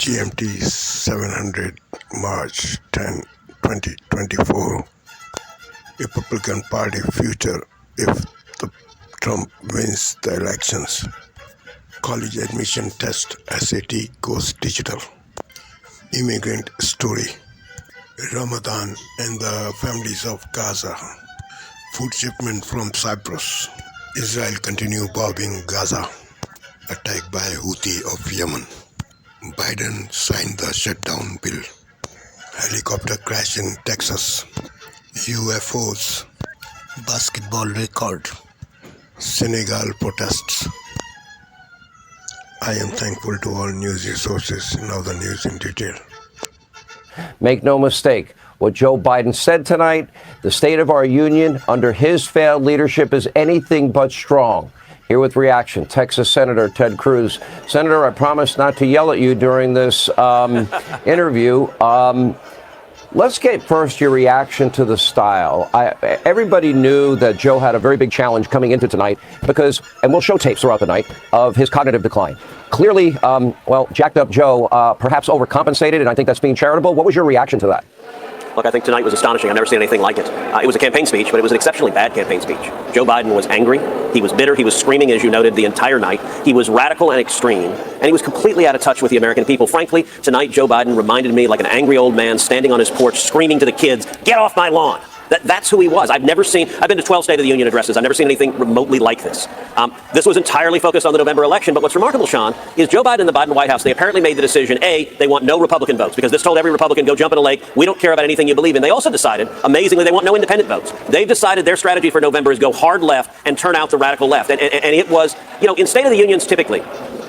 GMT 700 March 10, 2024. Republican Party future if the Trump wins the elections. College admission test SAT goes digital. Immigrant story. Ramadan and the families of Gaza. Food shipment from Cyprus. Israel continue bombing Gaza. Attack by Houthi of Yemen. Biden signed the shutdown bill. Helicopter crash in Texas. UFOs. Basketball record. Senegal protests. I am thankful to all news resources. Now the news in detail. Make no mistake, what Joe Biden said tonight, the state of our union under his failed leadership is anything but strong. Here with reaction, Texas Senator Ted Cruz. Senator, I promised not to yell at you during this interview. Let's get first your reaction to the style. Everybody knew that Joe had a very big challenge coming into tonight because, and we'll show tapes throughout the night, of his cognitive decline. Clearly, jacked up Joe perhaps overcompensated, and I think that's being charitable. What was your reaction to that? Look, I think tonight was astonishing. I've never seen anything like it. It was a campaign speech, but it was an exceptionally bad campaign speech. Joe Biden was angry. He was bitter. He was screaming, as you noted, the entire night. He was radical and extreme, and he was completely out of touch with the American people. Frankly, tonight, Joe Biden reminded me like an angry old man standing on his porch screaming to the kids, "Get off my lawn." That's who he was. I've been to 12 State of the Union addresses. I've never seen anything remotely like this. This was entirely focused on the November election. But what's remarkable, Sean, is Joe Biden and the Biden White House, they apparently made the decision, A, they want no Republican votes, because this told every Republican, go jump in a lake. We don't care about anything you believe in. They also decided, amazingly, they want no independent votes. They've decided their strategy for November is go hard left and turn out the radical left. And it was, in State of the Unions, typically,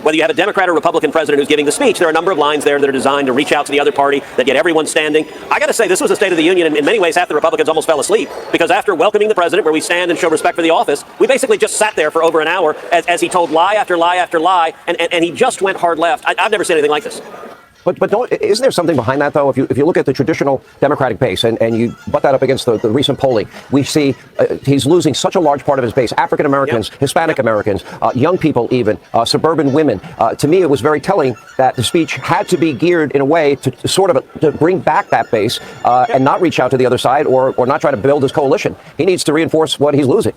whether you have a Democrat or Republican president who's giving the speech, there are a number of lines there that are designed to reach out to the other party, that get everyone standing. I got to say, this was a State of the Union, and in many ways, half the Republicans almost fell asleep, because after welcoming the president, where we stand and show respect for the office, we basically just sat there for over an hour as he told lie after lie after lie, and he just went hard left. I've never seen anything like this. But isn't there something behind that, though? If you look at the traditional Democratic base and you butt that up against the recent polling, we see he's losing such a large part of his base: African Americans, Hispanic Americans, young people, even suburban women. To me, it was very telling that the speech had to be geared in a way to sort of to bring back that base and not reach out to the other side or not try to build his coalition. He needs to reinforce what he's losing.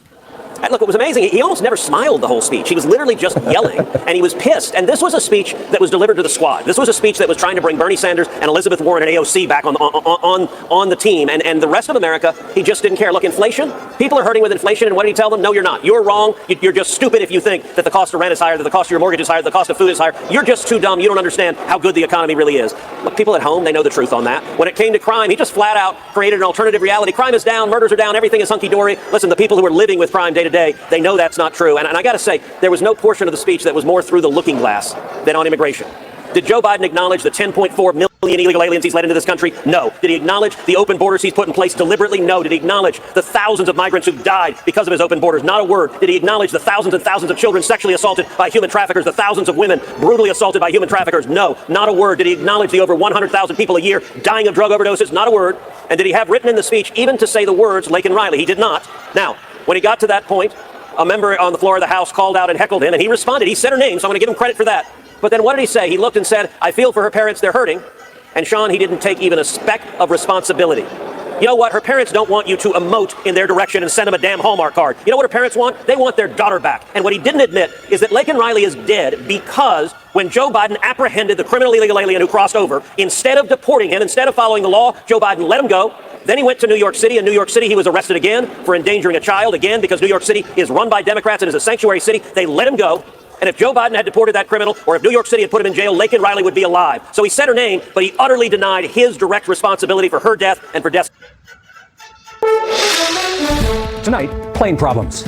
And look, what was amazing, he almost never smiled the whole speech. He was literally just yelling, and he was pissed. And this was a speech that was delivered to the squad. This was a speech that was trying to bring Bernie Sanders and Elizabeth Warren and AOC back on the team. And the rest of America, he just didn't care. Look, inflation, people are hurting with inflation, and what did he tell them? No, you're not. You're wrong. You're just stupid if you think that the cost of rent is higher, that the cost of your mortgage is higher, that the cost of food is higher. You're just too dumb. You don't understand how good the economy really is. Look, people at home, they know the truth on that. When it came to crime, he just flat out created an alternative reality. Crime is down, murders are down, everything is hunky-dory. Listen, the people who are living with crime day to day, they know that's not true. And I got to say, there was no portion of the speech that was more through the looking glass than on immigration. Did Joe Biden acknowledge the 10.4 million illegal aliens he's let into this country? No. Did he acknowledge the open borders he's put in place deliberately? No. Did he acknowledge the thousands of migrants who died because of his open borders? Not a word. Did he acknowledge the thousands and thousands of children sexually assaulted by human traffickers, the thousands of women brutally assaulted by human traffickers? No. Not a word. Did he acknowledge the over 100,000 people a year dying of drug overdoses? Not a word. And did he have written in the speech even to say the words Laken Riley? He did not. Now, when he got to that point, a member on the floor of the House called out and heckled him, and he responded. He said her name, so I'm going to give him credit for that. But then what did he say? He looked and said, I feel for her parents, they're hurting. And Sean, he didn't take even a speck of responsibility. You know what? Her parents don't want you to emote in their direction and send them a damn Hallmark card. You know what her parents want? They want their daughter back. And what he didn't admit is that Laken Riley is dead because when Joe Biden apprehended the criminal illegal alien who crossed over, instead of deporting him, instead of following the law, Joe Biden let him go. Then he went to New York City. In New York City, he was arrested again for endangering a child, again, because New York City is run by Democrats and is a sanctuary city. They let him go. And if Joe Biden had deported that criminal, or if New York City had put him in jail, Laken Riley would be alive. So he said her name, but he utterly denied his direct responsibility for her death and for deaths. Tonight, plane problems.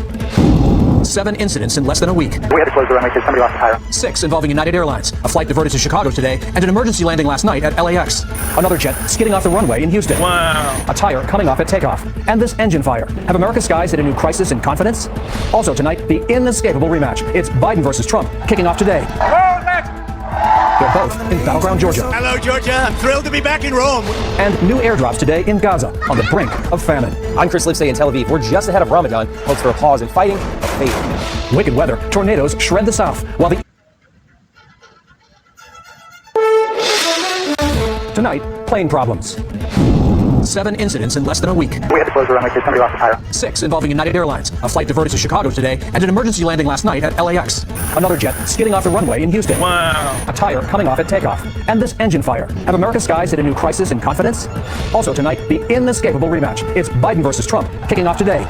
7 incidents in less than a week. We had to close the runway because somebody lost a tire. 6 involving United Airlines, a flight diverted to Chicago today, and an emergency landing last night at LAX. Another jet skidding off the runway in Houston. Wow. A tire coming off at takeoff. And this engine fire. Have America's skies hit a new crisis in confidence? Also tonight, the inescapable rematch. It's Biden versus Trump, kicking off today. They're both in battleground Georgia. Hello, Georgia. Thrilled to be back in Rome. And new airdrops today in Gaza, on the brink of famine. I'm Chris Lipsey in Tel Aviv. We're just ahead of Ramadan. Hopes for a pause in fighting, a fade. Wicked weather. Tornadoes shred the south, while the Tonight, plane problems. 7 incidents in less than a week. We had to close the runway because somebody lost the pilot. 6 involving United Airlines. A flight diverted to Chicago today and an emergency landing last night at LAX. Another jet skidding off the runway in Houston. Wow. A tire coming off at takeoff. And this engine fire. Have America's skies hit a new crisis in confidence? Also tonight, the inescapable rematch. It's Biden versus Trump, kicking off today.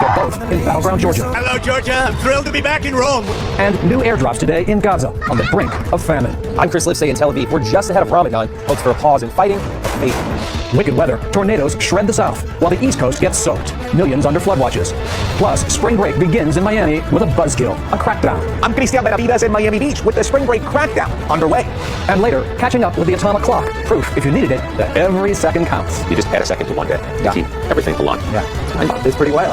They're both in battleground Georgia. Hello, Georgia. I'm thrilled to be back in Rome. And new airdrops today in Gaza, on the brink of famine. I'm Chris Lipsey in Tel Aviv. We're just ahead of Ramadan. Hopes for a pause in fighting, a faith. Wicked weather, tornadoes shred the South, while the East Coast gets soaked. Millions under flood watches. Plus, spring break begins in Miami with a buzzkill, a crackdown. I'm Cristian Benavides in Miami Beach with the spring break crackdown underway. And later, catching up with the atomic clock. Proof, if you needed it, that every second counts. You just add a second to one day to keep everything aligned. Yeah, it's pretty wild.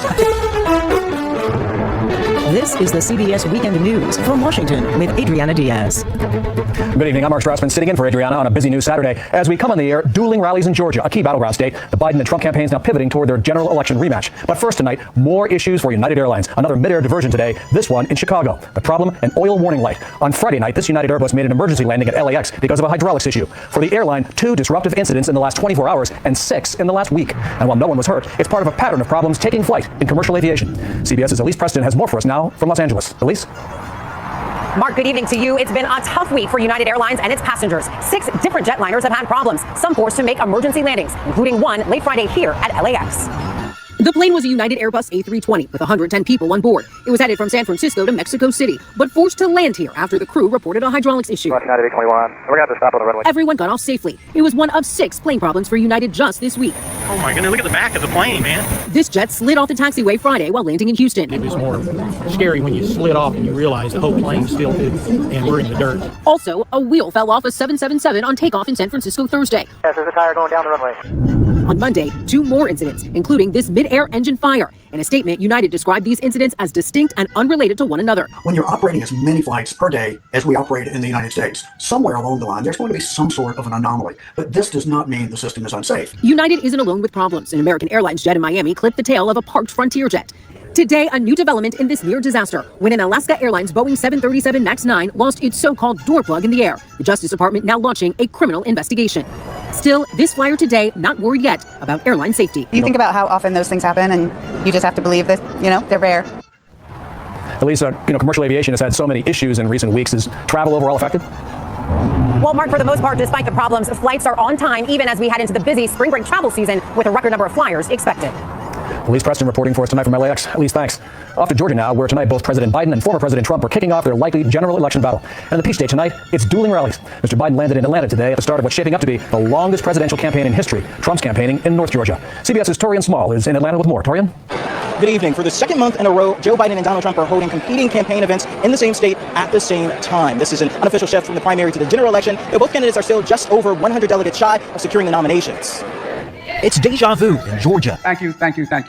This is the CBS Weekend News from Washington with Adriana Diaz. Good evening. I'm Mark Strassman, sitting in for Adriana on a busy news Saturday. As we come on the air, dueling rallies in Georgia, a key battleground state. The Biden and Trump campaigns now pivoting toward their general election rematch. But first tonight, more issues for United Airlines. Another mid-air diversion today, this one in Chicago. The problem, an oil warning light. On Friday night, this United Airbus made an emergency landing at LAX because of a hydraulics issue. For the airline, 2 disruptive incidents in the last 24 hours and 6 in the last week. And while no one was hurt, it's part of a pattern of problems taking flight in commercial aviation. CBS's Elise Preston has more for us now from Los Angeles. Elise? Mark, good evening to you. It's been a tough week for United Airlines and its passengers. 6 different jetliners have had problems, some forced to make emergency landings, including one late Friday here at LAX. The plane was a United Airbus A320 with 110 people on board. It was headed from San Francisco to Mexico City, but forced to land here after the crew reported a hydraulics issue. United A21. We're going to have to stop on the runway. Everyone got off safely. It was one of 6 plane problems for United just this week. Oh my goodness, look at the back of the plane, man. This jet slid off the taxiway Friday while landing in Houston. It was more scary when you slid off and you realized the whole plane still did, and we're in the dirt. Also, a wheel fell off a 777 on takeoff in San Francisco Thursday. Yes, there's a tire going down the runway. On Monday, 2 more incidents, including this mid-air engine fire. In a statement, United described these incidents as distinct and unrelated to one another. When you're operating as many flights per day as we operate in the United States, somewhere along the line, there's going to be some sort of an anomaly. But this does not mean the system is unsafe. United isn't alone with problems. An American Airlines jet in Miami clipped the tail of a parked Frontier jet. Today, a new development in this near disaster when an Alaska Airlines Boeing 737 MAX 9 lost its so-called door plug in the air. The Justice Department now launching a criminal investigation. Still, this flyer today not worried yet about airline safety. You think about how often those things happen, and you just have to believe that, they're rare. Elisa, commercial aviation has had so many issues in recent weeks. Is travel overall affected? Well, Mark, for the most part, despite the problems, flights are on time even as we head into the busy spring break travel season with a record number of flyers expected. Elise Preston reporting for us tonight from LAX. Elise, thanks. Off to Georgia now, where tonight both President Biden and former President Trump are kicking off their likely general election battle. And in the peach state tonight, it's dueling rallies. Mr. Biden landed in Atlanta today at the start of what's shaping up to be the longest presidential campaign in history. Trump's campaigning in North Georgia. CBS's Torian Small is in Atlanta with more. Torian? Good evening. For the second month in a row, Joe Biden and Donald Trump are holding competing campaign events in the same state at the same time. This is an unofficial shift from the primary to the general election, though both candidates are still just over 100 delegates shy of securing the nominations. It's deja vu in Georgia. Thank you. I'm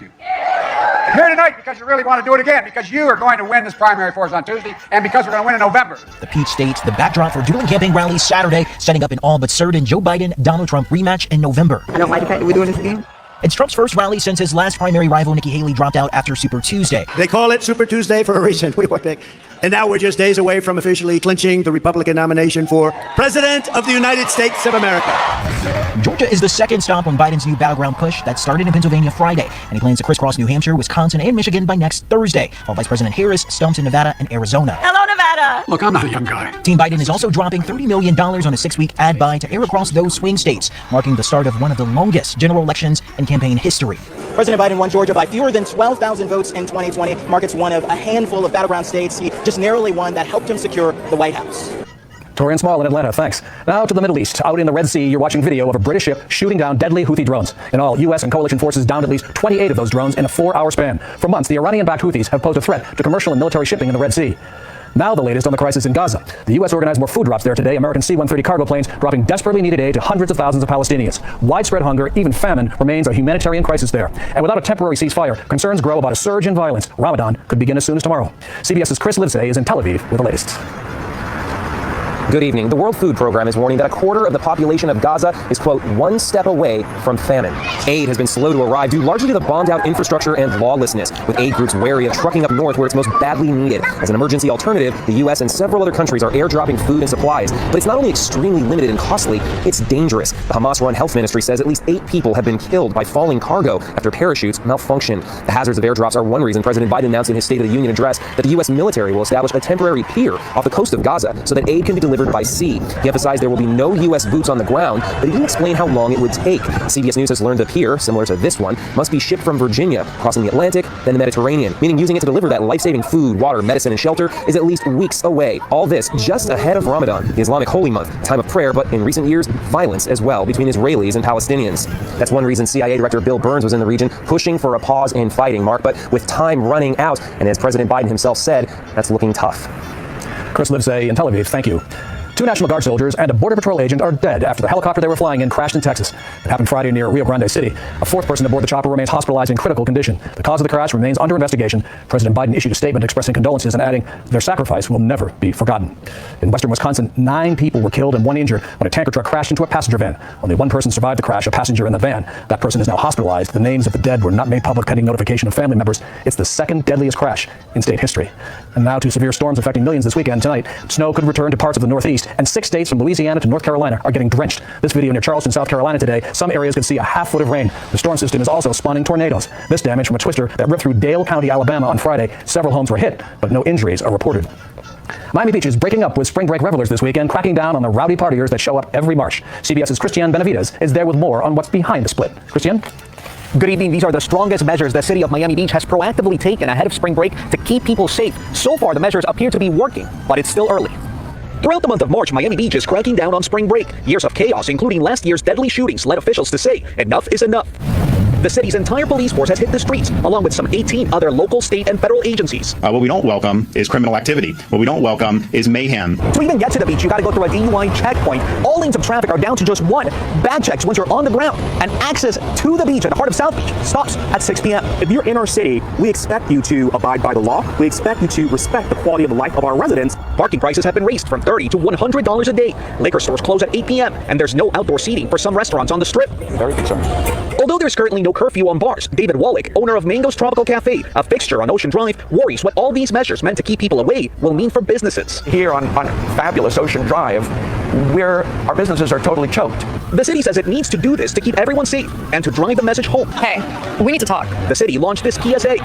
here tonight because you really want to do it again, because you are going to win this primary for us on Tuesday, and because we're going to win in November. The peach state's the backdrop for dueling campaign rallies Saturday, setting up an all but certain Joe Biden-Donald Trump rematch in November. I don't like the fact that we're doing this again. It's Trump's first rally since his last primary rival Nikki Haley dropped out after Super Tuesday. They call it Super Tuesday for a reason. What do you think? And now we're just days away from officially clinching the Republican nomination for President of the United States of America. Georgia is the second stop on Biden's new battleground push that started in Pennsylvania Friday, and he plans to crisscross New Hampshire, Wisconsin, and Michigan by next Thursday, while Vice President Harris stumps in Nevada and Arizona. Hello, Nevada! Look, I'm not a young guy. Team Biden is also dropping $30 million on a 6-week ad buy to air across those swing states, marking the start of one of the longest general elections in campaign history. President Biden won Georgia by fewer than 12,000 votes in 2020. Markets one of a handful of battleground states. He just narrowly won that helped him secure the White House. Torian Small in Atlanta, thanks. Now to the Middle East. Out in the Red Sea, you're watching video of a British ship shooting down deadly Houthi drones. In all, U.S. and coalition forces downed at least 28 of those drones in a 4-hour span. For months, the Iranian-backed Houthis have posed a threat to commercial and military shipping in the Red Sea. Now the latest on the crisis in Gaza. The U.S. organized more food drops there today, American C-130 cargo planes dropping desperately needed aid to hundreds of thousands of Palestinians. Widespread hunger, even famine, remains a humanitarian crisis there. And without a temporary ceasefire, concerns grow about a surge in violence. Ramadan could begin as soon as tomorrow. CBS's Chris Livesay is in Tel Aviv with the latest. Good evening. The World Food Program is warning that a quarter of the population of Gaza is, quote, one step away from famine. Aid has been slow to arrive due largely to the bombed-out infrastructure and lawlessness, with aid groups wary of trucking up north where it's most badly needed. As an emergency alternative, the U.S. and several other countries are airdropping food and supplies, but it's not only extremely limited and costly, it's dangerous. The Hamas-run health ministry says at least 8 people have been killed by falling cargo after parachutes malfunction. The hazards of airdrops are one reason President Biden announced in his State of the Union address that the U.S. military will establish a temporary pier off the coast of Gaza so that aid can be delivered by sea. He emphasized there will be no U.S. boots on the ground, but he didn't explain how long it would take. CBS News has learned the pier, similar to this one, must be shipped from Virginia, crossing the Atlantic, then the Mediterranean, meaning using it to deliver that life-saving food, water, medicine, and shelter is at least weeks away. All this just ahead of Ramadan, the Islamic holy month, a time of prayer, but in recent years, violence as well between Israelis and Palestinians. That's one reason CIA Director Bill Burns was in the region pushing for a pause in fighting, Mark, but with time running out, and as President Biden himself said, that's looking tough. Chris Livesay in Tel Aviv, thank you. 2 National Guard soldiers and a Border Patrol agent are dead after the helicopter they were flying in crashed in Texas. It happened Friday near Rio Grande City. A 4th person aboard the chopper remains hospitalized in critical condition. The cause of the crash remains under investigation. President Biden issued a statement expressing condolences and adding, their sacrifice will never be forgotten. In western Wisconsin, 9 people were killed and 1 injured when a tanker truck crashed into a passenger van. Only 1 person survived the crash, a passenger in the van. That person is now hospitalized. The names of the dead were not made public pending notification of family members. It's the 2nd deadliest crash in state history. And now to severe storms affecting millions this weekend. Tonight, snow could return to parts of the Northeast, and 6 states from Louisiana to North Carolina are getting drenched. This video near Charleston, South Carolina today, some areas could see a ½ foot of rain. The storm system is also spawning tornadoes. This damage from a twister that ripped through Dale County, Alabama on Friday. Several homes were hit, but no injuries are reported. Miami Beach is breaking up with spring break revelers this weekend, cracking down on the rowdy partiers that show up every March. CBS's Christiane Benavides is there with more on what's behind the split. Christiane? Good evening. These are the strongest measures the city of Miami Beach has proactively taken ahead of spring break to keep people safe. So far, the measures appear to be working, but it's still early. Throughout the month of March, Miami Beach is cracking down on spring break. Years of chaos, including last year's deadly shootings, led officials to say enough is enough. The city's entire police force has hit the streets, along with some 18 other local, state, and federal agencies. What we don't welcome is criminal activity. What we don't welcome is mayhem. To even get to the beach, you got to go through a DUI checkpoint. All lanes of traffic are down to just 1. Bag checks once you're on the ground. And access to the beach at the heart of South Beach stops at 6 p.m. If you're in our city, we expect you to abide by the law. We expect you to respect the quality of life of our residents. Parking prices have been raised from $30 to $100 a day. Liquor stores close at 8 p.m. and there's no outdoor seating for some restaurants on the Strip. Very concerned. Although there's currently no curfew on bars, David Wallach, owner of Mango's Tropical Cafe, a fixture on Ocean Drive, worries what all these measures meant to keep people away will mean for businesses. Here on fabulous Ocean Drive, where our businesses are totally choked. The city says it needs to do this to keep everyone safe and to drive the message home. Hey, we need to talk. The city launched this PSA.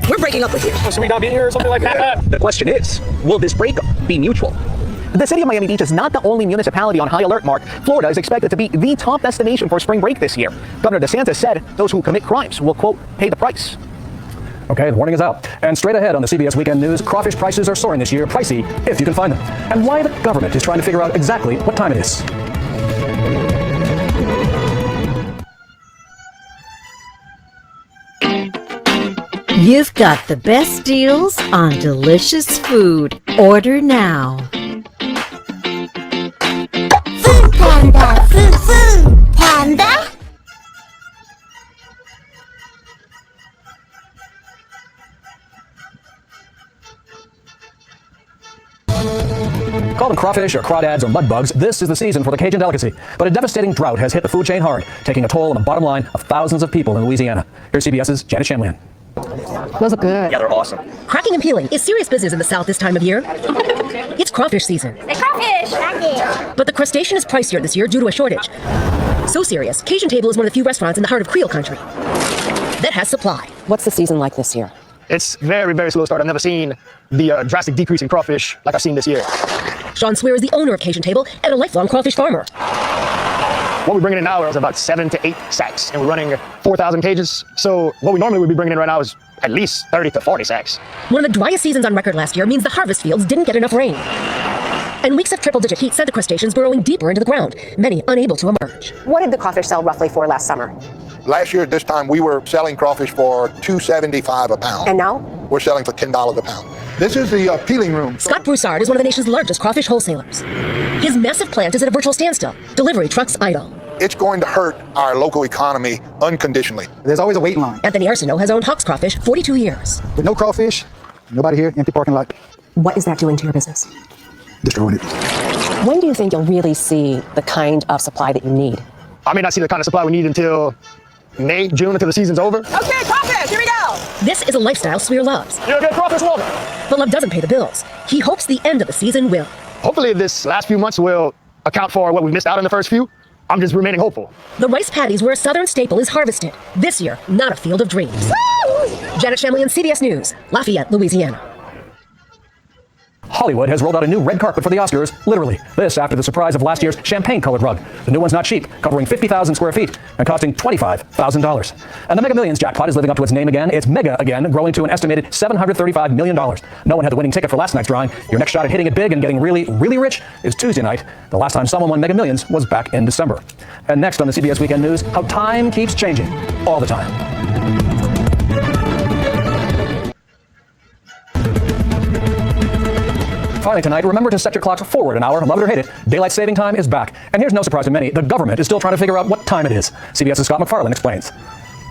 We're breaking up with you. Should we not be here or something like that? The question is, will this breakup be mutual? The city of Miami Beach is not the only municipality on high alert, Mark. Florida is expected to be the top destination for spring break this year. Governor DeSantis said those who commit crimes will, quote, pay the price. Okay, the warning is out. And straight ahead on the CBS Weekend News, crawfish prices are soaring this year, pricey if you can find them. And why the government is trying to figure out exactly what time it is. You've got the best deals on delicious food. Order now. Food Panda! Food Panda! Call them crawfish or crawdads or mud bugs, this is the season for the Cajun delicacy. But a devastating drought has hit the food chain hard, taking a toll on the bottom line of thousands of people in Louisiana. Here's CBS's Janet Shamlian. Those look good. Yeah, they're awesome. Cracking and peeling is serious business in the South this time of year. It's crawfish season. Crawfish! But the crustacean is pricier this year due to a shortage. So serious, Cajun Table is one of the few restaurants in the heart of Creole country that has supply. What's the season like this year? It's very, very slow start. I've never seen the drastic decrease in crawfish like I've seen this year. Sean Swear is the owner of Cajun Table and a lifelong crawfish farmer. What we're bringing in now is about 7 to 8 sacks, and we're running 4,000 cages. So what we normally would be bringing in right now is at least 30 to 40 sacks. One of the driest seasons on record last year means the harvest fields didn't get enough rain. And weeks of triple-digit heat sent the crustaceans burrowing deeper into the ground, many unable to emerge. What did the crawfish sell roughly for last summer? Last year at this time, we were selling crawfish for $2.75 a pound. And now? We're selling for $10 a pound. This is the peeling room. Scott Broussard is one of the nation's largest crawfish wholesalers. His massive plant is at a virtual standstill. Delivery trucks idle. It's going to hurt our local economy unconditionally. There's always a waiting line. Anthony Arsenault has owned Hawks Crawfish 42 years. With no crawfish, nobody here, empty parking lot. What is that doing to your business? Destroying it. When do you think you'll really see the kind of supply that you need? I may not see the kind of supply we need until May, June, until the season's over. Okay, crawfish, here we go. This is a lifestyle Swear loves. You're a good crawfish woman. But love doesn't pay the bills. He hopes the end of the season will. Hopefully this last few months will account for what we missed out in the first few. I'm just remaining hopeful. The rice paddies where a southern staple is harvested. This year, not a field of dreams. Janet Shamley and CBS News, Lafayette, Louisiana. Hollywood has rolled out a new red carpet for the Oscars, literally. This after the surprise of last year's champagne-colored rug. The new one's not cheap, covering 50,000 square feet and costing $25,000. And the Mega Millions jackpot is living up to its name again. It's mega again, growing to an estimated $735 million. No one had the winning ticket for last night's drawing. Your next shot at hitting it big and getting really, really rich is Tuesday night. The last time someone won Mega Millions was back in December. And next on the CBS Weekend News, how time keeps changing all the time. Finally tonight, remember to set your clocks forward an hour. Love it or hate it, daylight saving time is back. And here's no surprise to many, the government is still trying to figure out what time it is. CBS's Scott McFarlane explains.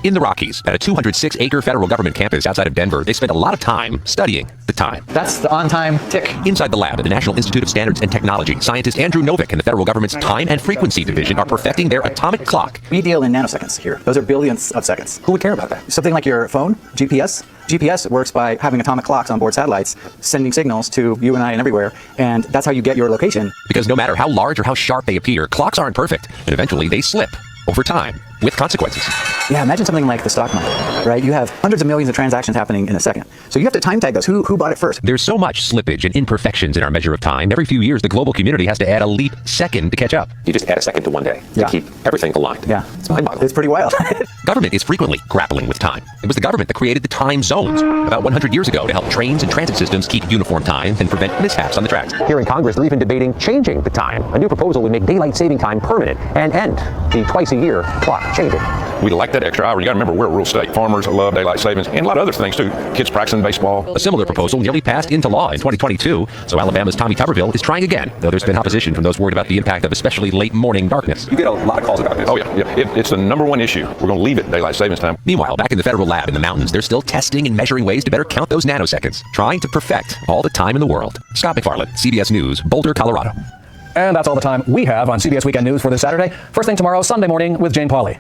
In the Rockies, at a 206-acre federal government campus outside of Denver, they spent a lot of time studying the time. That's the on-time tick. Inside the lab at the National Institute of Standards and Technology, scientist Andrew Novick and the federal government's Time and Frequency Division are perfecting their atomic clock. We deal in nanoseconds here. Those are billions of seconds. Who would care about that? Something like your phone, GPS. GPS works by having atomic clocks on board satellites, sending signals to you and I and everywhere, and that's how you get your location. Because no matter how large or how sharp they appear, clocks aren't perfect, and eventually they slip over time with consequences. Yeah, imagine something like the stock market, right? You have hundreds of millions of transactions happening in a second. So you have to time tag those. Who bought it first? There's so much slippage and imperfections in our measure of time. Every few years, the global community has to add a leap second to catch up. You just add a second to one day to keep everything aligned. Yeah, it's mind-boggling. It's pretty wild. Government is frequently grappling with time. It was the government that created the time zones about 100 years ago to help trains and transit systems keep uniform time and prevent mishaps on the tracks. Here in Congress, they're even debating changing the time. A new proposal would make daylight saving time permanent and end the twice-a-year clock changing. We like that extra hour. You got to remember, we're a rural state. Farmers love daylight savings and a lot of other things too. Kids practicing baseball. A similar proposal nearly passed into law in 2022, so Alabama's Tommy Tuberville is trying again, though there's been opposition from those worried about the impact of especially late morning darkness. You get a lot of calls about this. Oh yeah. It's the number one issue. We're going to leave it daylight savings time. Meanwhile, back in the federal lab in the mountains, they're still testing and measuring ways to better count those nanoseconds, trying to perfect all the time in the world. Scott McFarlane, CBS News, Boulder, Colorado. And that's all the time we have on CBS Weekend News for this Saturday. First thing tomorrow, Sunday morning with Jane Pauley.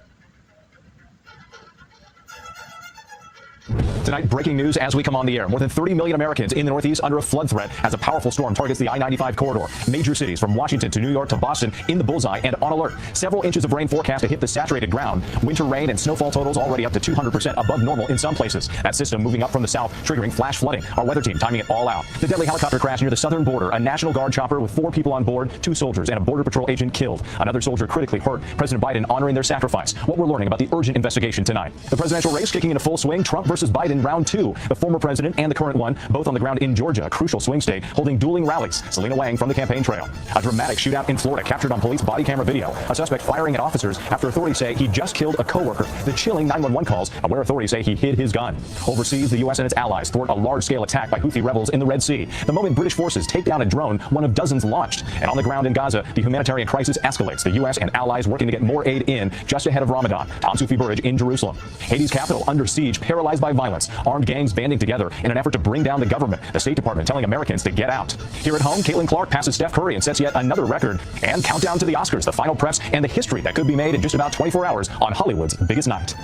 Tonight, breaking news as we come on the air. More than 30 million Americans in the Northeast under a flood threat as a powerful storm targets the I-95 corridor. Major cities from Washington to New York to Boston in the bullseye and on alert. Several inches of rain forecast to hit the saturated ground. Winter rain and snowfall totals already up to 200% above normal in some places. That system moving up from the south, triggering flash flooding. Our weather team timing it all out. The deadly helicopter crash near the southern border. A National Guard chopper with 4 people on board, 2 soldiers and a Border Patrol agent killed. Another soldier critically hurt. President Biden honoring their sacrifice. What we're learning about the urgent investigation tonight. The presidential race kicking into full swing. Trump versus Biden round 2. The former president and the current one, both on the ground in Georgia, a crucial swing state, holding dueling rallies. Selena Wang from the campaign trail. A dramatic shootout in Florida captured on police body camera video. A suspect firing at officers after authorities say he just killed a coworker. The chilling 911 calls, where authorities say he hid his gun. Overseas, the U.S. and its allies thwart a large-scale attack by Houthi rebels in the Red Sea. The moment British forces take down a drone, one of dozens launched. And on the ground in Gaza, the humanitarian crisis escalates. The U.S. and allies working to get more aid in just ahead of Ramadan. Tom Sufi Burridge in Jerusalem. Haiti's capital under siege, paralyzed by violence. Armed gangs banding together in an effort to bring down the government. The State Department telling Americans to get out. Here at home, Caitlin Clark passes Steph Curry and sets yet another record. And countdown to the Oscars, the final preps, and the history that could be made in just about 24 hours on Hollywood's biggest night.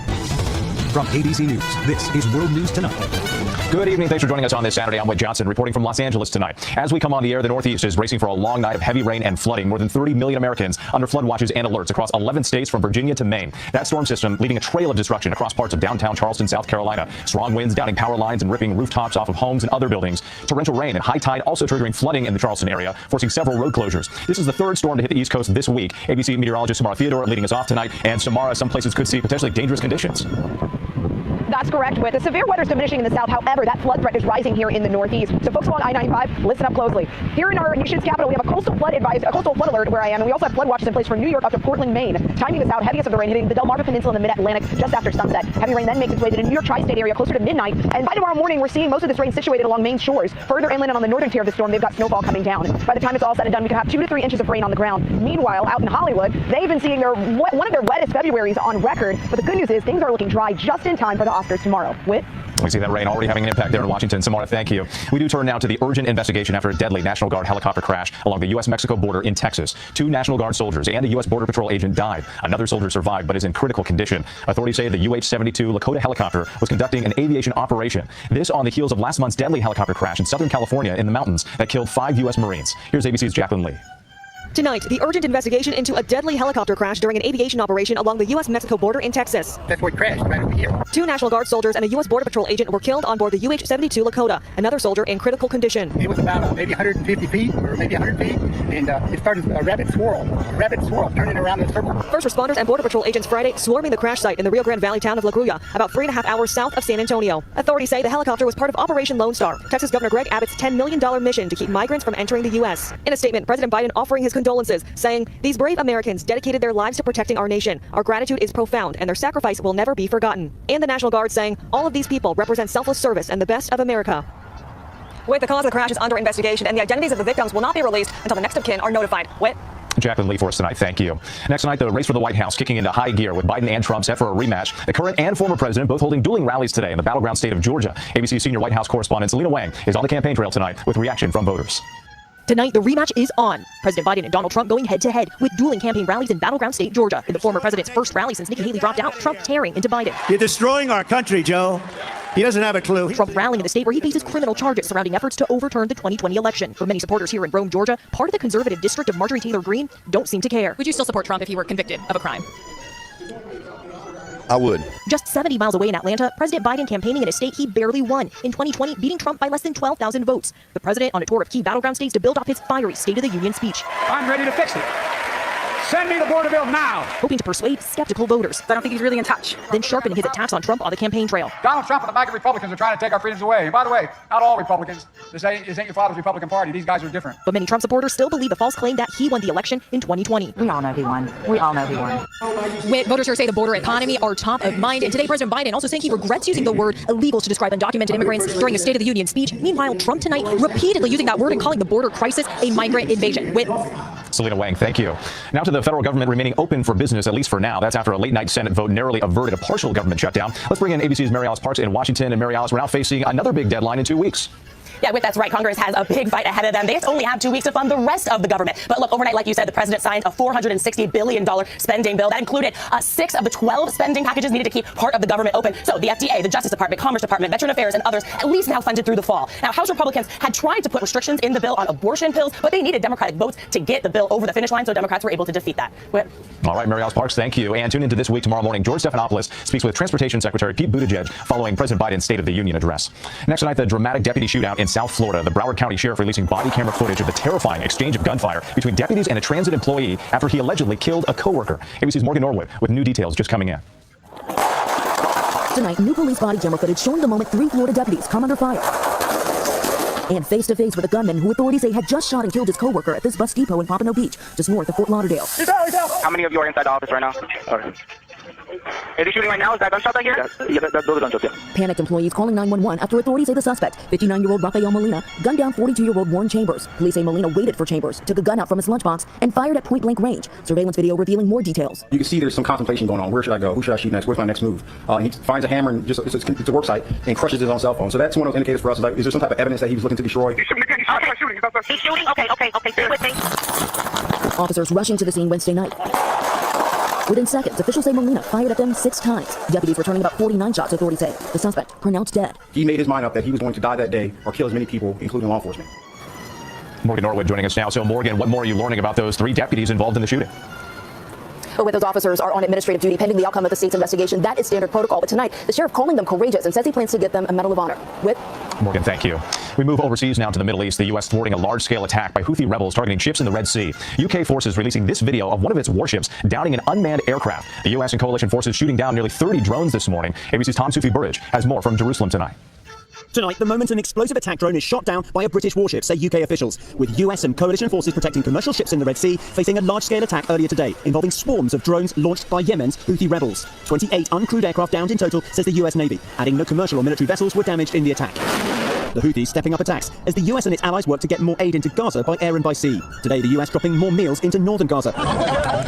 From ABC News, this is World News Tonight. Good evening. Thanks for joining us on this Saturday. I'm Whit Johnson reporting from Los Angeles tonight. As we come on the air, the Northeast is bracing for a long night of heavy rain and flooding. More than 30 million Americans under flood watches and alerts across 11 states from Virginia to Maine. That storm system leaving a trail of destruction across parts of downtown Charleston, South Carolina. Strong winds downing power lines and ripping rooftops off of homes and other buildings. Torrential rain and high tide also triggering flooding in the Charleston area, forcing several road closures. This is the third storm to hit the East Coast this week. ABC meteorologist Samara Theodore leading us off tonight. And Samara, some places could see potentially dangerous conditions. That's correct, Whit. The severe weather is diminishing in the south. However, that flood threat is rising here in the Northeast. So folks along I-95, listen up closely. Here in our nation's capital, we have a coastal flood alert where I am, and we also have flood watches in place from New York up to Portland, Maine. Timing this out, heaviest of the rain hitting the Delmarva Peninsula in the mid-Atlantic just after sunset. Heavy rain then makes its way to the New York tri-state area closer to midnight. And by tomorrow morning, we're seeing most of this rain situated along Maine shores. Further inland and on the northern tier of the storm, they've got snowfall coming down. By the time it's all said and done, we could have 2 to 3 inches of rain on the ground. Meanwhile, out in Hollywood, they've been seeing one of their wettest Februaries on record. But the good news is things are looking dry just in time for the Oscars temperatures tomorrow. Whit? We see that rain already having an impact there in Washington. Samara, thank you. We do turn now to the urgent investigation after a deadly National Guard helicopter crash along the U.S.-Mexico border in Texas. 2 National Guard soldiers and a U.S. Border Patrol agent died. Another soldier survived but is in critical condition. Authorities say the UH-72 Lakota helicopter was conducting an aviation operation. This on the heels of last month's deadly helicopter crash in Southern California in the mountains that killed 5 U.S. Marines. Here's ABC's Jacqueline Lee. Tonight, the urgent investigation into a deadly helicopter crash during an aviation operation along the U.S.-Mexico border in Texas. That's where it crashed, right over here. 2 National Guard soldiers and a U.S. Border Patrol agent were killed on board the UH-72 Lakota, another soldier in critical condition. It was about maybe 150 feet or maybe 100 feet, and it started a rapid swirl, turning around in a circle. First responders and Border Patrol agents Friday swarming the crash site in the Rio Grande Valley town of La Grulla, about 3.5 hours south of San Antonio. Authorities say the helicopter was part of Operation Lone Star, Texas Governor Greg Abbott's $10 million mission to keep migrants from entering the U.S. In a statement, President Biden offering his condolences, saying, "These brave Americans dedicated their lives to protecting our nation. Our gratitude is profound, and their sacrifice will never be forgotten." And the National Guard saying, "All of these people represent selfless service and the best of America." With the cause of the crash is under investigation, and the identities of the victims will not be released until the next of kin are notified. Whit? Jacqueline Lee for us tonight. Thank you. Next tonight, the race for the White House kicking into high gear with Biden and Trump set for a rematch. The current and former president both holding dueling rallies today in the battleground state of Georgia. ABC senior White House correspondent Selena Wang is on the campaign trail tonight with reaction from voters. Tonight, the rematch is on. President Biden and Donald Trump going head-to-head with dueling campaign rallies in battleground state Georgia. In the former president's first rally since Nikki Haley dropped out, Trump tearing into Biden. You're destroying our country, Joe. He doesn't have a clue. Trump rallying in the state where he faces criminal charges surrounding efforts to overturn the 2020 election. But many supporters here in Rome, Georgia, part of the conservative district of Marjorie Taylor Greene, don't seem to care. Would you still support Trump if he were convicted of a crime? I would. Just 70 miles away in Atlanta, President Biden campaigning in a state he barely won. In 2020, beating Trump by less than 12,000 votes. The president on a tour of key battleground states to build off his fiery State of the Union speech. I'm ready to fix it. Send me the border bill now. Hoping to persuade skeptical voters. I don't think he's really in touch. Then sharpening his attacks on Trump on the campaign trail. Donald Trump and the MAGA Republicans are trying to take our freedoms away. And by the way, not all Republicans. This ain't your father's Republican Party. These guys are different. But many Trump supporters still believe the false claim that he won the election in 2020. We all know he won. We all know he won. Voters here say the border economy are top of mind. And today, President Biden also saying he regrets using the word illegals to describe undocumented immigrants during a State of the Union speech. Meanwhile, Trump tonight repeatedly using that word and calling the border crisis a migrant invasion. Selena Wang, thank you. Now to the federal government remaining open for business, at least for now. That's after a late-night Senate vote narrowly averted a partial government shutdown. Let's bring in ABC's Mary Alice Parks in Washington. And Mary Alice, we're now facing another big deadline in 2 weeks. Yeah, that's right. Congress has a big fight ahead of them. They only have 2 weeks to fund the rest of the government. But look, overnight, like you said, the president signed a $460 billion spending bill. That included 6 of the 12 spending packages needed to keep part of the government open. So the FDA, the Justice Department, Commerce Department, Veteran Affairs, and others at least now funded through the fall. Now, House Republicans had tried to put restrictions in the bill on abortion pills, but they needed Democratic votes to get the bill over the finish line, so Democrats were able to defeat that. All right, Mary Alice Parks, thank you. And tune into This Week tomorrow morning. George Stephanopoulos speaks with Transportation Secretary Pete Buttigieg following President Biden's State of the Union address. Next tonight, the dramatic deputy shootout in South Florida. The Broward County Sheriff releasing body camera footage of the terrifying exchange of gunfire between deputies and a transit employee after he allegedly killed a coworker. ABC's Morgan Norwood with new details just coming in. Tonight, new police body camera footage showing the moment 3 Florida deputies come under fire. And face-to-face with a gunman who authorities say had just shot and killed his coworker at this bus depot in Pompano Beach, just north of Fort Lauderdale. How many of you are inside the office right now? Is he shooting right now? Is that gunshot right here? Yeah, those are gunshots, yeah. Panicked employees calling 911 after authorities say the suspect, 59-year-old Rafael Molina, gunned down 42-year-old Warren Chambers. Police say Molina waited for Chambers, took a gun out from his lunchbox, and fired at point-blank range. Surveillance video revealing more details. You can see there's some contemplation going on. Where should I go? Who should I shoot next? Where's my next move? He finds a hammer and it's a work site and crushes his own cell phone. So that's one of those indicators for us. Like, is there some type of evidence that he was looking to destroy? He's shooting? Okay. Stay with me. Officers rushing to the scene Wednesday night. Within seconds, officials say Molina fired at them 6 times. Deputies returning about 49 shots, authorities say. The suspect pronounced dead. He made his mind up that he was going to die that day or kill as many people, including law enforcement. Morgan Norwood joining us now. So, Morgan, what more are you learning about those 3 deputies involved in the shooting? But with those officers are on administrative duty pending the outcome of the state's investigation, that is standard protocol. But tonight, the sheriff calling them courageous and says he plans to get them a Medal of Honor. Morgan, thank you. We move overseas now to the Middle East. The U.S. thwarting a large-scale attack by Houthi rebels targeting ships in the Red Sea. UK forces releasing this video of one of its warships downing an unmanned aircraft. The U.S. and coalition forces shooting down nearly 30 drones this morning. ABC's Tom Sufi Burridge has more from Jerusalem tonight. Tonight, the moment an explosive attack drone is shot down by a British warship, say UK officials, with US and coalition forces protecting commercial ships in the Red Sea facing a large-scale attack earlier today involving swarms of drones launched by Yemen's Houthi rebels. 28 uncrewed aircraft downed in total, says the US Navy, adding no commercial or military vessels were damaged in the attack. The Houthis stepping up attacks as the US and its allies work to get more aid into Gaza by air and by sea. Today, the US dropping more meals into northern Gaza,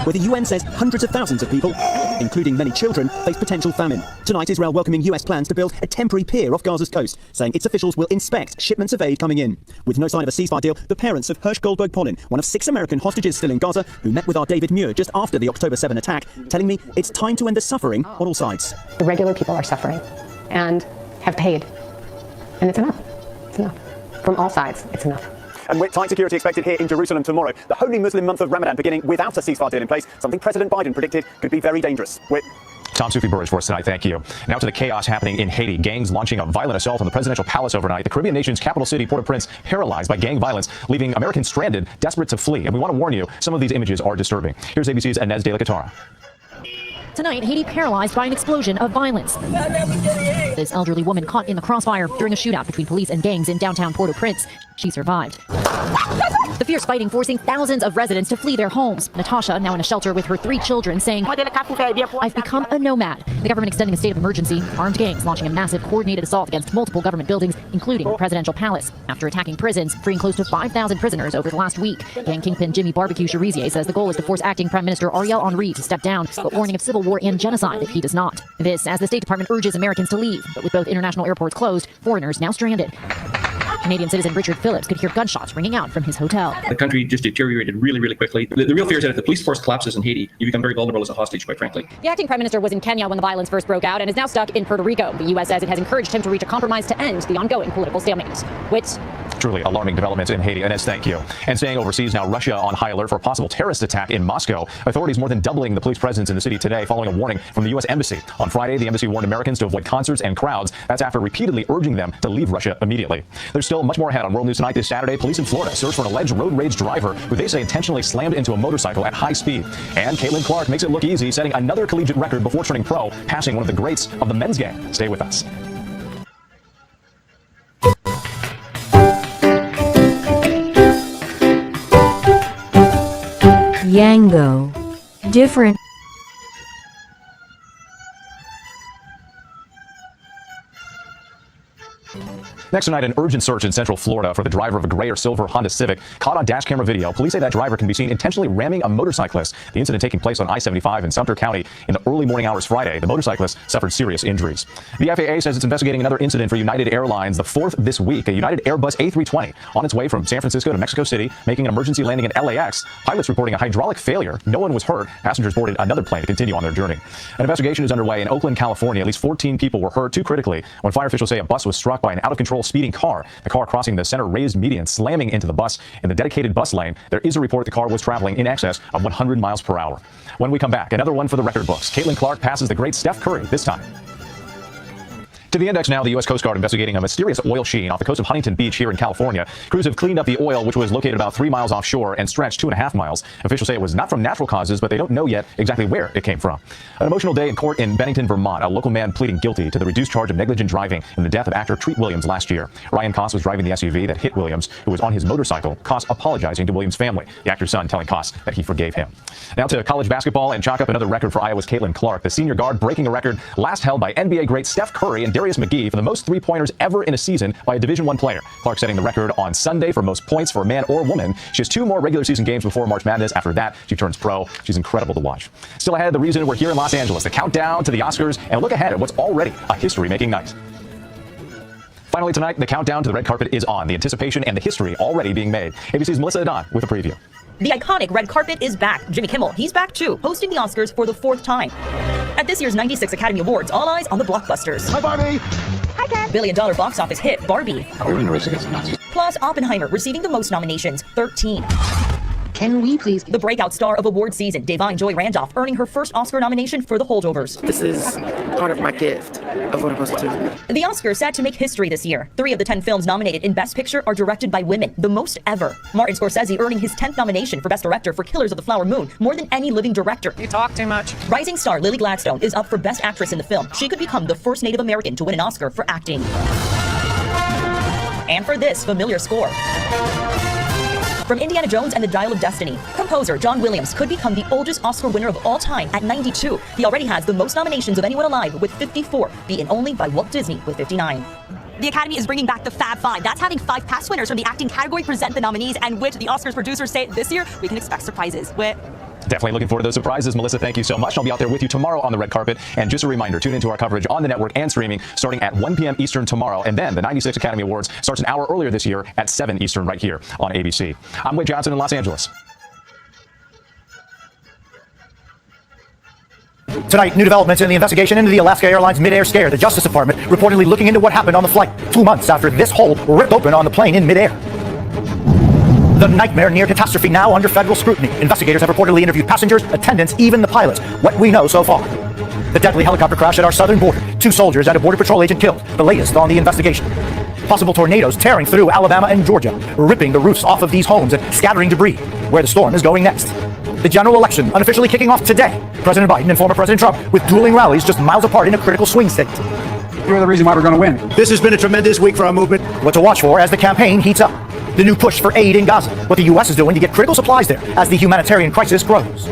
where the UN says hundreds of thousands of people including many children, face potential famine. Tonight, Israel welcoming US plans to build a temporary pier off Gaza's coast, saying its officials will inspect shipments of aid coming in. With no sign of a ceasefire deal, the parents of Hirsch Goldberg-Polin, one of 6 American hostages still in Gaza, who met with our David Muir just after the October 7 attack, telling me it's time to end the suffering on all sides. The regular people are suffering and have paid. And it's enough. It's enough. From all sides, it's enough. And with tight security expected here in Jerusalem tomorrow, the holy Muslim month of Ramadan beginning without a ceasefire deal in place, something President Biden predicted could be very dangerous. Tom Sufi-Burridge for us tonight, thank you. Now to the chaos happening in Haiti. Gangs launching a violent assault on the presidential palace overnight. The Caribbean nation's capital city, Port-au-Prince, paralyzed by gang violence, leaving Americans stranded, desperate to flee. And we want to warn you, some of these images are disturbing. Here's ABC's Inez de la Catara. Tonight, Haiti paralyzed by an explosion of violence. This elderly woman caught in the crossfire during a shootout between police and gangs in downtown Port-au-Prince. She survived. The fierce fighting forcing thousands of residents to flee their homes. Natasha, now in a shelter with her 3 children, saying, "I've become a nomad." The government extending a state of emergency. Armed gangs launching a massive coordinated assault against multiple government buildings, including the presidential palace, after attacking prisons, freeing close to 5,000 prisoners over the last week. Gang kingpin Jimmy Barbecue Cherizier says the goal is to force acting Prime Minister Ariel Henry to step down, but warning of civil war and genocide if he does not. This as the State Department urges Americans to leave, but with both international airports closed, foreigners now stranded. Canadian citizen Richard Phillips could hear gunshots ringing out from his hotel. The country just deteriorated really, really quickly. The real fear is that if the police force collapses in Haiti, you become very vulnerable as a hostage, quite frankly. The acting prime minister was in Kenya when the violence first broke out and is now stuck in Puerto Rico. The U.S. says it has encouraged him to reach a compromise to end the ongoing political stalemate. Which Truly alarming developments in Haiti. Inez, thank you. And staying overseas now, Russia on high alert for a possible terrorist attack in Moscow. Authorities more than doubling the police presence in the city today following a warning from the U.S. Embassy. On Friday, the embassy warned Americans to avoid concerts and crowds. That's after repeatedly urging them to leave Russia immediately. There's still much more ahead on World News Tonight this Saturday. Police in Florida search for an alleged road rage driver who they say intentionally slammed into a motorcycle at high speed. And Caitlin Clark makes it look easy, setting another collegiate record before turning pro, passing one of the greats of the men's game. Stay with us. Yango. Different. Next tonight, an urgent search in Central Florida for the driver of a gray or silver Honda Civic caught on dash camera video. Police say that driver can be seen intentionally ramming a motorcyclist. The incident taking place on I-75 in Sumter County in the early morning hours Friday. The motorcyclist suffered serious injuries. The FAA says it's investigating another incident for United Airlines, the fourth this week. A United Airbus A320 on its way from San Francisco to Mexico City, making an emergency landing at LAX. Pilots reporting a hydraulic failure. No one was hurt. Passengers boarded another plane to continue on their journey. An investigation is underway in Oakland, California. At least 14 people were hurt, too critically, when fire officials say a bus was struck by an out-of-control speeding car. The car crossing the center raised median, slamming into the bus in the dedicated bus lane. There is a report the car was traveling in excess of 100 miles per hour. When we come back, another one for the record books. Caitlin Clark passes the great Steph Curry this time. To the index now, the U.S. Coast Guard investigating a mysterious oil sheen off the coast of Huntington Beach here in California. Crews have cleaned up the oil, which was located about 3 miles offshore and stretched 2.5 miles. Officials say it was not from natural causes, but they don't know yet exactly where it came from. An emotional day in court in Bennington, Vermont. A local man pleading guilty to the reduced charge of negligent driving in the death of actor Treat Williams last year. Ryan Koss was driving the SUV that hit Williams, who was on his motorcycle. Koss apologizing to Williams' family. The actor's son telling Koss that he forgave him. Now to college basketball and chalk up another record for Iowa's Caitlin Clark. The senior guard breaking a record last held by NBA great Steph Curry and Darius McGee for the most three-pointers ever in a season by a Division I player. Clark setting the record on Sunday for most points for a man or woman. She has 2 more regular season games before March Madness. After that, she turns pro. She's incredible to watch. Still ahead, the reason we're here in Los Angeles, the countdown to the Oscars, and a look ahead at what's already a history-making night. Finally tonight, the countdown to the red carpet is on. The anticipation and the history already being made. ABC's Melissa Adon with a preview. The iconic red carpet is back. Jimmy Kimmel, he's back too, hosting the Oscars for the 4th time. At this year's 96 Academy Awards, all eyes on the blockbusters. Hi, Barbie! Hi, Ken! $billion box office hit, Barbie. Plus, Oppenheimer receiving the most nominations, 13. Can we please? The breakout star of award season, Da'Vine Joy Randolph, earning her first Oscar nomination for The Holdovers. This is part of my gift of what I'm supposed to do. The Oscars set to make history this year. 3 of the 10 films nominated in Best Picture are directed by women, the most ever. Martin Scorsese earning his 10th nomination for Best Director for Killers of the Flower Moon, more than any living director. You talk too much. Rising star Lily Gladstone is up for Best Actress in the film. She could become the first Native American to win an Oscar for acting. And for this familiar score. From Indiana Jones and the Dial of Destiny, composer John Williams could become the oldest Oscar winner of all time at 92. He already has the most nominations of anyone alive with 54, beaten only by Walt Disney with 59. The Academy is bringing back the Fab Five. That's having 5 past winners from the acting category present the nominees, and which the Oscars producers say this year we can expect surprises. Definitely looking forward to those surprises. Melissa, thank you so much. I'll be out there with you tomorrow on the red carpet. And just a reminder, tune into our coverage on the network and streaming starting at 1 p.m. Eastern tomorrow. And then the 96 Academy Awards starts an hour earlier this year at 7 Eastern right here on ABC. I'm Wade Johnson in Los Angeles. Tonight, new developments in the investigation into the Alaska Airlines mid-air scare. The Justice Department reportedly looking into what happened on the flight 2 months after this hole ripped open on the plane in mid-air. The nightmare near catastrophe now under federal scrutiny. Investigators have reportedly interviewed passengers, attendants, even the pilots. What we know so far. The deadly helicopter crash at our southern border. 2 soldiers and a Border Patrol agent killed. The latest on the investigation. Possible tornadoes tearing through Alabama and Georgia, ripping the roofs off of these homes and scattering debris. Where the storm is going next. The general election unofficially kicking off today. President Biden and former President Trump with dueling rallies just miles apart in a critical swing state. You're the reason why we're going to win. This has been a tremendous week for our movement. What to watch for as the campaign heats up. The new push for aid in Gaza. What the U.S. is doing to get critical supplies there as the humanitarian crisis grows.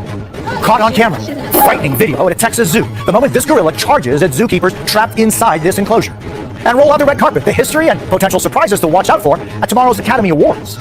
Caught on camera. Frightening video at a Texas zoo. The moment this gorilla charges at zookeepers trapped inside this enclosure. And roll out the red carpet. The history and potential surprises to watch out for at tomorrow's Academy Awards.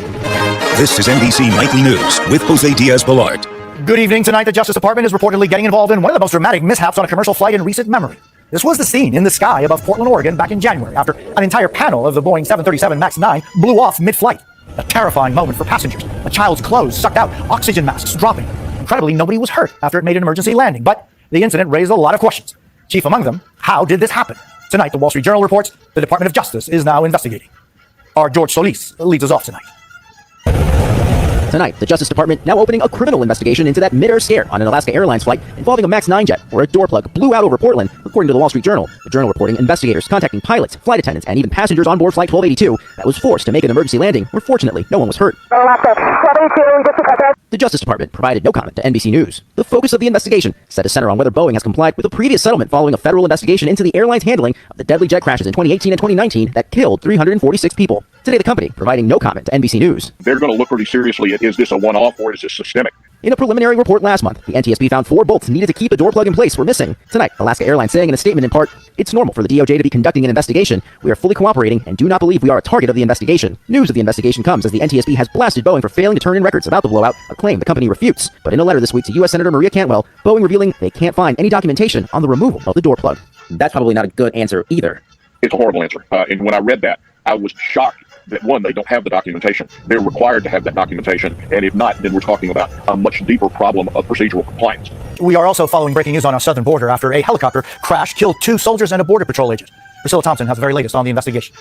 This is NBC Nightly News with Jose Diaz-Balart. Good evening. Tonight, the Justice Department is reportedly getting involved in one of the most dramatic mishaps on a commercial flight in recent memory. This was the scene in the sky above Portland, Oregon back in January after an entire panel of the Boeing 737 MAX 9 blew off mid-flight. A terrifying moment for passengers. A child's clothes sucked out, oxygen masks dropping. Incredibly, nobody was hurt after it made an emergency landing, but the incident raised a lot of questions. Chief among them, how did this happen? Tonight, the Wall Street Journal reports the Department of Justice is now investigating. Our George Solis leads us off tonight. Tonight, the Justice Department now opening a criminal investigation into that mid-air scare on an Alaska Airlines flight involving a MAX 9 jet where a door plug blew out over Portland, according to the Wall Street Journal. The Journal reporting investigators contacting pilots, flight attendants, and even passengers on board Flight 1282 that was forced to make an emergency landing where fortunately no one was hurt. The Justice Department provided no comment to NBC News. The focus of the investigation set to center on whether Boeing has complied with a previous settlement following a federal investigation into the airline's handling of the deadly jet crashes in 2018 and 2019 that killed 346 people. Today, the company providing no comment to NBC News. They're going to look pretty seriously at, is this a one-off or is this systemic? In a preliminary report last month, the NTSB found 4 bolts needed to keep a door plug in place were missing. Tonight, Alaska Airlines saying in a statement in part, "It's normal for the DOJ to be conducting an investigation. We are fully cooperating and do not believe we are a target of the investigation." News of the investigation comes as the NTSB has blasted Boeing for failing to turn in records about the blowout, a claim the company refutes. But in a letter this week to U.S. Senator Maria Cantwell, Boeing revealing they can't find any documentation on the removal of the door plug. That's probably not a good answer either. It's a horrible answer. And when I read that, I was shocked that, one, they don't have the documentation. They're required to have that documentation. And if not, then we're talking about a much deeper problem of procedural compliance. We are also following breaking news on our southern border after a helicopter crash killed 2 soldiers and a Border Patrol agent. Priscilla Thompson has the very latest on the investigation.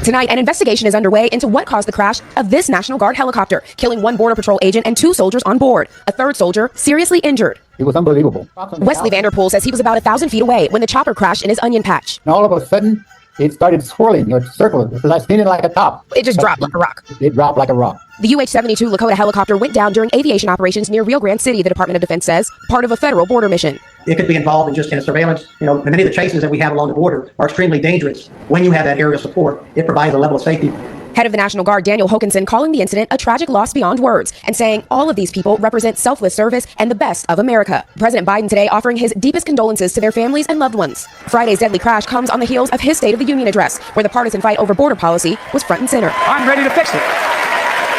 Tonight, an investigation is underway into what caused the crash of this National Guard helicopter, killing 1 Border Patrol agent and 2 soldiers on board. A 3rd soldier seriously injured. It was unbelievable. Wesley Vanderpool says he was about 1,000 feet away when the chopper crashed in his onion patch. And all of a sudden, it started swirling or circling, like spinning like a top. It just dropped like a rock. It dropped like a rock. The UH-72 Lakota helicopter went down during aviation operations near Rio Grande City, the Department of Defense says, part of a federal border mission. It could be involved in just in a surveillance. Many of the chases that we have along the border are extremely dangerous. When you have that aerial support, it provides a level of safety. Head of the National Guard, Daniel Hokanson, calling the incident a tragic loss beyond words and saying all of these people represent selfless service and the best of America. President Biden today offering his deepest condolences to their families and loved ones. Friday's deadly crash comes on the heels of his State of the Union address, where the partisan fight over border policy was front and center. I'm ready to fix it.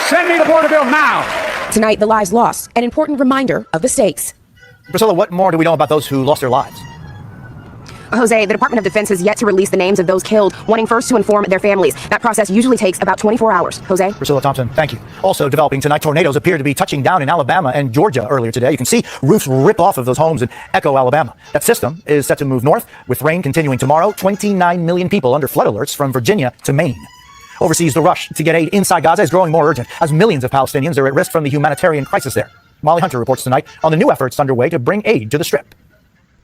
Send me the border bill now. Tonight, the lives lost, an important reminder of the stakes. Priscilla, what more do we know about those who lost their lives? Jose, the Department of Defense has yet to release the names of those killed, wanting first to inform their families. That process usually takes about 24 hours. Jose? Priscilla Thompson, thank you. Also developing tonight, tornadoes appear to be touching down in Alabama and Georgia earlier today. You can see roofs rip off of those homes in Echo, Alabama. That system is set to move north, with rain continuing tomorrow. 29 million people under flood alerts from Virginia to Maine. Overseas, the rush to get aid inside Gaza is growing more urgent as millions of Palestinians are at risk from the humanitarian crisis there. Molly Hunter reports tonight on the new efforts underway to bring aid to the Strip.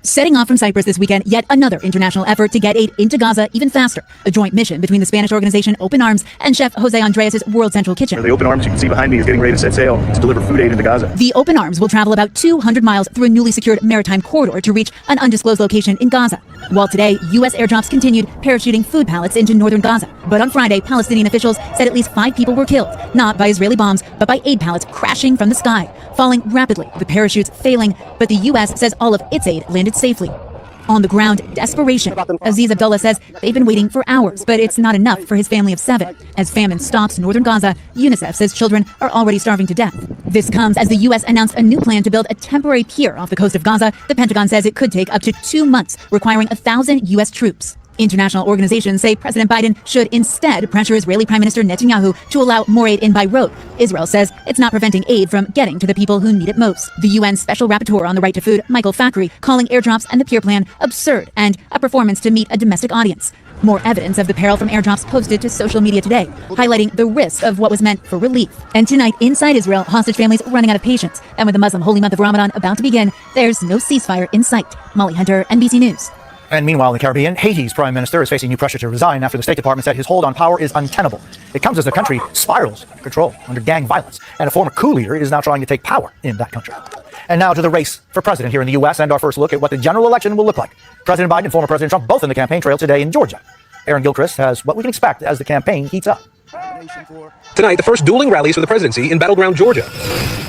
Setting off from Cyprus this weekend, yet another international effort to get aid into Gaza even faster. A joint mission between the Spanish organization Open Arms and Chef Jose Andres' World Central Kitchen. The Open Arms you can see behind me is getting ready to set sail to deliver food aid into Gaza. The Open Arms will travel about 200 miles through a newly secured maritime corridor to reach an undisclosed location in Gaza. While today, U.S. airdrops continued parachuting food pallets into northern Gaza. But on Friday, Palestinian officials said at least 5 people were killed, not by Israeli bombs, but by aid pallets crashing from the sky, falling rapidly, the parachutes failing, but the U.S. says all of its aid landed safely. On the ground, desperation. Aziz Abdullah says they've been waiting for hours, but it's not enough for his family of 7. As famine stalks northern Gaza, UNICEF says children are already starving to death. This comes as the U.S. announced a new plan to build a temporary pier off the coast of Gaza. The Pentagon says it could take up to 2 months, requiring 1,000 U.S. troops. International organizations say President Biden should instead pressure Israeli Prime Minister Netanyahu to allow more aid in by road. Israel says it's not preventing aid from getting to the people who need it most. The UN Special Rapporteur on the Right to Food, Michael Fakhri, calling airdrops and the Peer Plan absurd and a performance to meet a domestic audience. More evidence of the peril from airdrops posted to social media today, highlighting the risk of what was meant for relief. And tonight, inside Israel, hostage families running out of patience. And with the Muslim holy month of Ramadan about to begin, there's no ceasefire in sight. Molly Hunter, NBC News. And meanwhile, in the Caribbean, Haiti's prime minister is facing new pressure to resign after the State Department said his hold on power is untenable. It comes as the country spirals out of control under gang violence, and a former coup leader is now trying to take power in that country. And now to the race for president here in the U.S. and our first look at what the general election will look like. President Biden and former President Trump both in the campaign trail today in Georgia. Aaron Gilchrist has what we can expect as the campaign heats up. Tonight, the first dueling rallies for the presidency in battleground Georgia.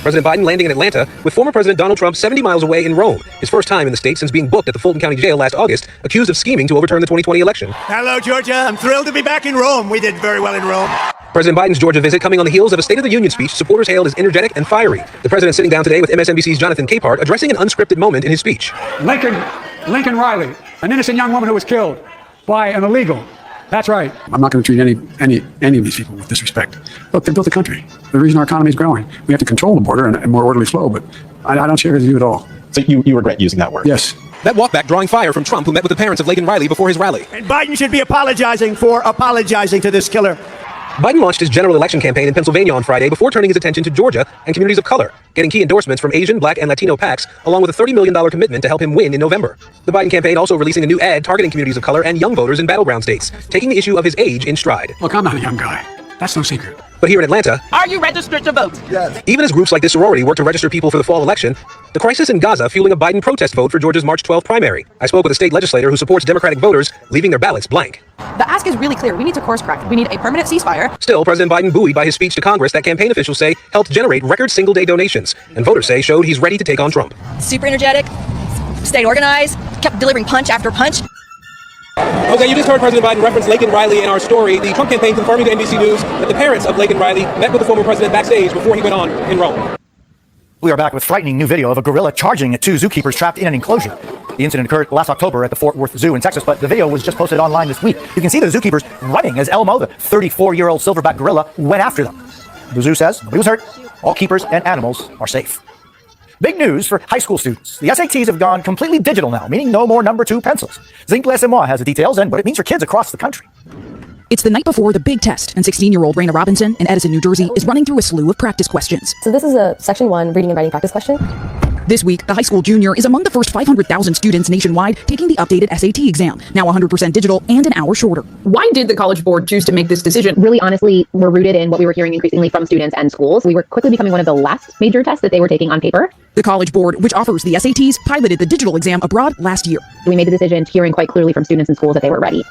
President Biden landing in Atlanta, with former President Donald Trump 70 miles away in Rome, his first time in the state since being booked at the Fulton County Jail last August, accused of scheming to overturn the 2020 election. Hello, Georgia. I'm thrilled to be back in Rome. We did very well in Rome. President Biden's Georgia visit coming on the heels of a State of the Union speech supporters hailed as energetic and fiery. The president sitting down today with MSNBC's Jonathan Capehart, addressing an unscripted moment in his speech. Lincoln Riley, an innocent young woman who was killed by an illegal. That's right. I'm not going to treat any of these people with disrespect. Look, they built a country. The reason our economy is growing. We have to control the border and more orderly flow, but I don't share his view at all. So you regret using that word? Yes. That walkback drawing fire from Trump, who met with the parents of Laken Riley before his rally. And Biden should be apologizing for apologizing to this killer. Biden launched his general election campaign in Pennsylvania on Friday before turning his attention to Georgia and communities of color, getting key endorsements from Asian, Black, and Latino PACs, along with a $30 million commitment to help him win in November. The Biden campaign also releasing a new ad targeting communities of color and young voters in battleground states, taking the issue of his age in stride. Look, I'm not a young guy. That's no secret. But here in Atlanta, Are you registered to vote? Yes. even as groups like this sorority work to register people for the fall election, the crisis in Gaza fueling a Biden protest vote for Georgia's March 12th primary. I spoke with a state legislator who supports Democratic voters, leaving their ballots blank. The ask is really clear. We need to course correct. We need a permanent ceasefire. Still, President Biden buoyed by his speech to Congress that campaign officials say helped generate record single-day donations, and voters say showed he's ready to take on Trump. Super energetic, stayed organized, kept delivering punch after punch. Okay, you just heard President Biden reference Laken Riley in our story. The Trump campaign confirming to NBC News that the parents of Laken Riley met with the former president backstage before he went on in Rome. We are back with frightening new video of a gorilla charging at 2 zookeepers trapped in an enclosure. The incident occurred last October at the Fort Worth Zoo in Texas, but the video was just posted online this week. You can see the zookeepers running as Elmo, the 34-year-old silverback gorilla, went after them. The zoo says nobody was hurt. All keepers and animals are safe. Big news for high school students. The SATs have gone completely digital now, meaning no more number 2 pencils. Zinc has the details and what it means for kids across the country. It's the night before the big test, and 16-year-old Raina Robinson in Edison, New Jersey, is running through a slew of practice questions. So this is a Section 1 reading and writing practice question. This week, the high school junior is among the first 500,000 students nationwide taking the updated SAT exam, now 100% digital and an hour shorter. Why did the College Board choose to make this decision? Really, honestly, we're rooted in what we were hearing increasingly from students and schools. We were quickly becoming one of the last major tests that they were taking on paper. The College Board, which offers the SATs, piloted the digital exam abroad last year. We made the decision hearing quite clearly from students and schools that they were ready.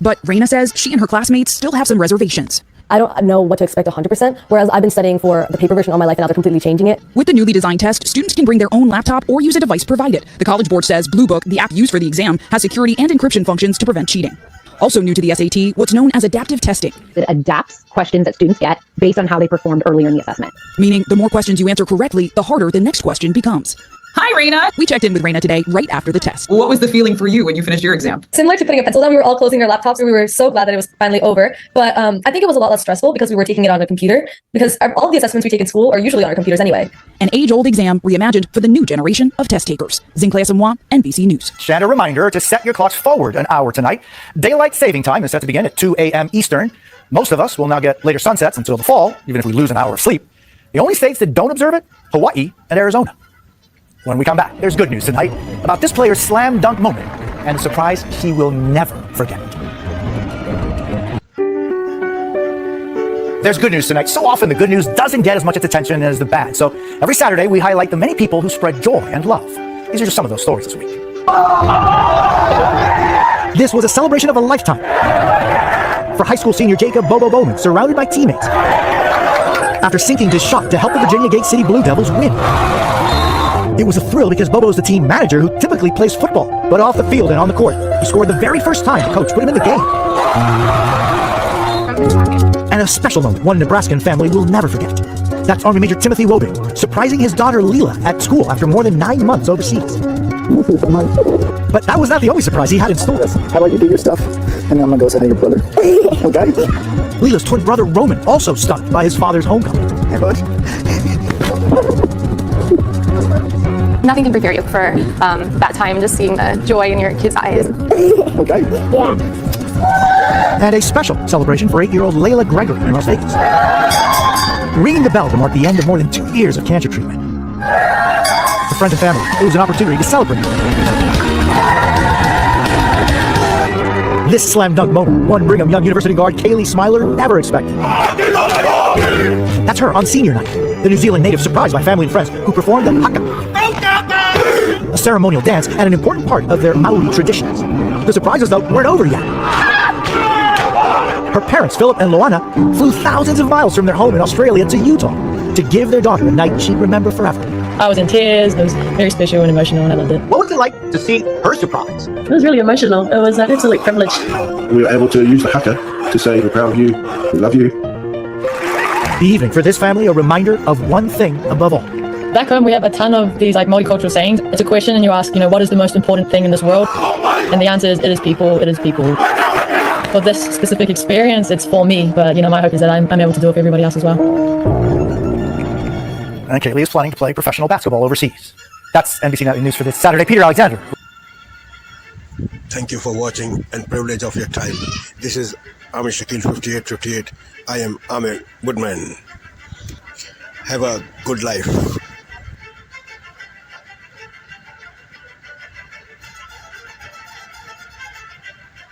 But Raina says she and her classmates still have some reservations. I don't know what to expect 100%, whereas I've been studying for the paper version all my life and now they're completely changing it. With the newly designed test, students can bring their own laptop or use a device provided. The College Board says Blue Book, the app used for the exam, has security and encryption functions to prevent cheating. Also new to the SAT, what's known as adaptive testing. It adapts questions that students get based on how they performed earlier in the assessment. Meaning the more questions you answer correctly, the harder the next question becomes. Hi, Raina. We checked in with Raina today, right after the test. What was the feeling for you when you finished your exam? Similar to putting a pencil down, we were all closing our laptops and we were so glad that it was finally over. But I think it was a lot less stressful because we were taking it on a computer, because all of the assessments we take in school are usually on our computers anyway. An age-old exam reimagined for the new generation of test takers. Zinc NBC News. And a reminder to set your clocks forward an hour tonight. Daylight saving time is set to begin at 2 a.m. Eastern. Most of us will now get later sunsets until the fall, even if we lose an hour of sleep. The only states that don't observe it, Hawaii and Arizona. When we come back, there's good news tonight about this player's slam dunk moment and a surprise he will never forget. There's good news tonight. So often the good news doesn't get as much attention as the bad. So every Saturday we highlight the many people who spread joy and love. These are just some of those stories this week. This was a celebration of a lifetime for high school senior Jacob Bobo Bowman, surrounded by teammates, after sinking his shot to help the Virginia Gate City Blue Devils win. It was a thrill because Bobo's the team manager who typically plays football, but off the field and on the court, he scored the very first time the coach put him in the game. And a special moment one Nebraskan family will never forget. That's Army Major Timothy Wobing, surprising his daughter Leela at school after more than 9 months overseas. But that was not the only surprise he had in store. How about you do your stuff, and then I'm gonna go say hi to your brother. Okay? Leela's twin brother Roman also stunned by his father's homecoming. Hey, bud. Nothing can prepare you for that time, just seeing the joy in your kids' eyes. Okay? Yeah. And a special celebration for 8-year-old Layla Gregory in Las Vegas. Ringing the bell to mark the end of more than 2 years of cancer treatment. For friends and family, it was an opportunity to celebrate. This slam dunk moment, one Brigham Young University guard Kaylee Smiler never expected. That's her on senior night. The New Zealand native surprised by family and friends who performed the haka, a ceremonial dance and an important part of their Maori traditions. The surprises, though, weren't over yet. Her parents, Philip and Loana, flew thousands of miles from their home in Australia to Utah to give their daughter a night she'd remember forever. I was in tears. It was very special and emotional, and I loved it. What was it like to see her surprise? It was really emotional. It was an absolute privilege. We were able to use the haka to say we're proud of you, we love you. The evening for this family, a reminder of one thing above all. Back home, we have a ton of these multicultural sayings. It's a question, and you ask, what is the most important thing in this world? And the answer is, it is people. It is people. For this specific experience, it's for me. But my hope is that I'm able to do it for everybody else as well. And Kaylee is planning to play professional basketball overseas. That's NBC Nightly News for this Saturday. Peter Alexander. Thank you for watching and privilege of your time. This is Amir Shakil 5858. I am Amir Woodman. Have a good life.